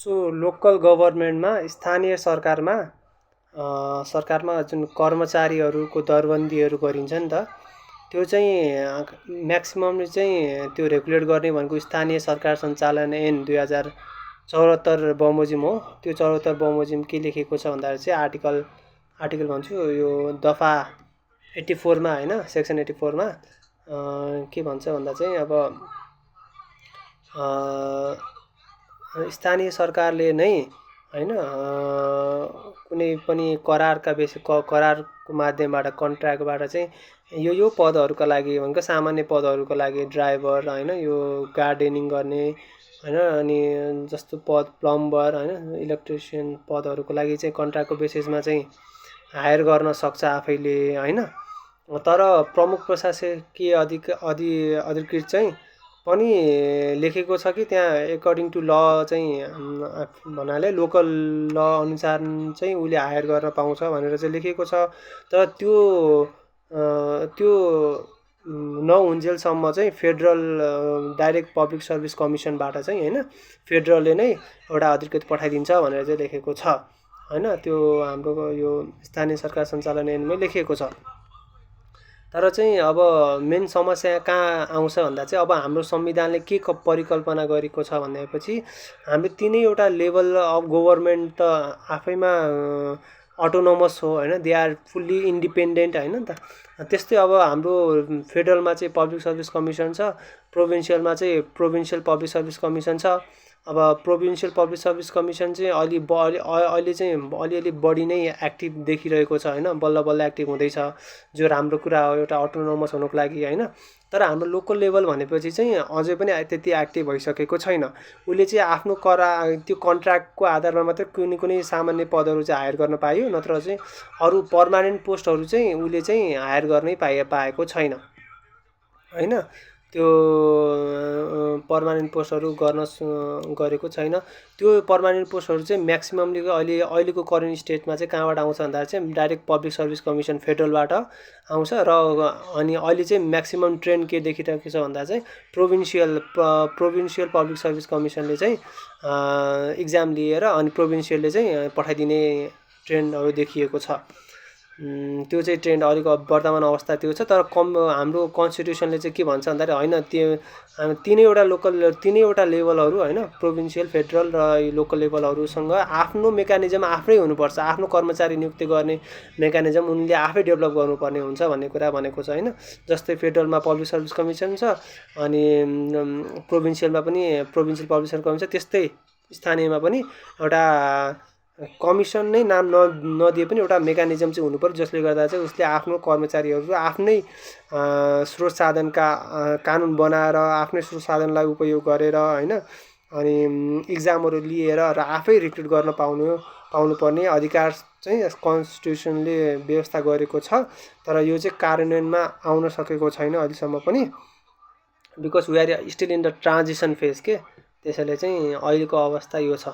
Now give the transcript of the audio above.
So local गभर्मेन्टमा स्थानीय सरकारमा जुन कर्मचारीहरूको दरबन्दीहरू गरिन्छ नि त, त्यो चाहिँ म्याक्सिममले चाहिँ त्यो रेगुलेट गर्ने भनेको स्थानीय सरकार सञ्चालन ऐन 2074 बमोजिम हो। त्यो 74 बमोजिम के लेखेको छ भन्दाखेरि चाहिँ आर्टिकल भन्छु, यो दफा 84मा होइन, सेक्सन 84मा के भन्छ भन्दा चाहिँ अब स्थानीय सरकारले नै होइन कुनै पनि करारको माध्यमबाट कन्ट्र्याक्टबाट चाहिँ यो पदहरूका लागि भनेको सामान्य पदहरूका लागि ड्राइभर होइन, यो गार्डेनिङ गर्ने होइन, अनि जस्तो पद प्लम्बर होइन, इलेक्ट्रिसियन पदहरूको लागि चाहिँ कन्ट्र्याक्टको बेसिसमा चाहिँ हायर गर्न सक्छ आफैले होइन। तर प्रमुख प्रशासकीय अधिकृत चाहिँ पनि लेखेको छ कि त्यहाँ एकर्डिङ टु ल चाहिँ भन्नाले लोकल ल अनुसार चाहिँ उसले हायर गर्न पाउँछ भनेर चाहिँ लेखेको छ। तर त्यो नहुन्जेलसम्म चाहिँ फेडरल डाइरेक्ट पब्लिक सर्भिस कमिसनबाट चाहिँ होइन, फेडरलले नै एउटा अधिकृत पठाइदिन्छ भनेर चाहिँ लेखेको छ होइन। त्यो हाम्रो यो स्थानीय सरकार सञ्चालन ऐनमै लेखिएको छ। तर चाहिँ अब मेन समस्या कहाँ आउँछ भन्दा चाहिँ अब हाम्रो संविधानले के परिकल्पना गरेको छ भनेपछि हाम्रो तिनैवटा लेभल अफ गभर्मेन्ट त आफैमा अटोनोमस हो होइन, दे आर फुल्ली इन्डिपेन्डेन्ट होइन नि त। त्यस्तै अब हाम्रो फेडरलमा चाहिँ पब्लिक सर्भिस कमिसन छ, प्रोभिन्सियलमा चाहिँ प्रोभिन्सियल पब्लिक सर्भिस कमिसन छ। अब प्रोभिन्सियल पब्लिक सर्भिस कमिसन चाहिँ अहिले चाहिँ अलिअलि बढी नै एक्टिभ देखिरहेको छ होइन, बल्ल बल्ल एक्टिभ हुँदैछ, जो राम्रो कुरा हो एउटा अटोनोमस हुनुको लागि होइन। तर हाम्रो लोकल लेभल भनेपछि चाहिँ अझै पनि त्यति एक्टिभ भइसकेको छैन। उसले चाहिँ आफ्नो त्यो कन्ट्र्याक्टको आधारमा मात्रै कुनै सामान्य पदहरू चाहिँ हायर गर्न पायो, नत्र चाहिँ अरू पर्मानेन्ट पोस्टहरू चाहिँ उसले चाहिँ हायर गर्नै पाएको छैन होइन। त्यो पर्मानेन्ट पोस्टहरू गरेको छैन। त्यो पर्मानेन्ट पोस्टहरू चाहिँ म्याक्सिममली अहिलेको करेन्ट स्टेटमा चाहिँ कहाँबाट आउँछ भन्दा चाहिँ डाइरेक्ट पब्लिक सर्भिस कमिसन फेडरलबाट आउँछ। र अनि अहिले चाहिँ म्याक्सिमम ट्रेन्ड के देखिरहेको छ भन्दा चाहिँ प्रोभिन्सियल पब्लिक सर्भिस कमिसनले चाहिँ इक्जाम लिएर अनि प्रोभिन्सियलले चाहिँ पठाइदिने ट्रेन्डहरू देखिएको छ। त्यो चाहिँ ट्रेन्ड अलिक वर्तमान अवस्था त्यो छ। तर हाम्रो कन्स्टिट्युसनले चाहिँ के भन्छ भन्दाखेरि होइन, त्यो तिनैवटा लेभलहरू होइन, प्रोभिन्सियल फेडरल र लोकल लेभलहरूसँग आफ्नो मेकानिजम आफ्नै हुनुपर्छ, आफ्नो कर्मचारी नियुक्ति गर्ने मेकानिजम उनले आफै डेभलप गर्नुपर्ने हुन्छ भन्ने कुरा भनेको छ होइन। जस्तै फेडरलमा पब्लिक सर्भिस कमिसन छ अनि प्रोभिन्सियलमा पनि प्रोभिन्सियल पब्लिक सर्भिस कमिसन, त्यस्तै स्थानीयमा पनि एउटा कमिसन नै नाम नदिए पनि एउटा मेकानिजम चाहिँ हुनुपर्छ, जसले गर्दा चाहिँ उसले आफ्नो कर्मचारीहरू आफ्नै स्रोत साधनका कानुन बनाएर आफ्नै स्रोत साधनलाई उपयोग गरेर होइन, अनि इक्जामहरू लिएर र आफै रिक्रुट गर्न पाउनुपर्ने अधिकार चाहिँ कन्स्टिट्युसनले व्यवस्था गरेको छ। तर यो चाहिँ कार्यान्वयनमा आउन सकेको छैन अहिलेसम्म पनि, because we are still in the transition phase के। त्यसैले चाहिँ अहिलेको अवस्था यो छ।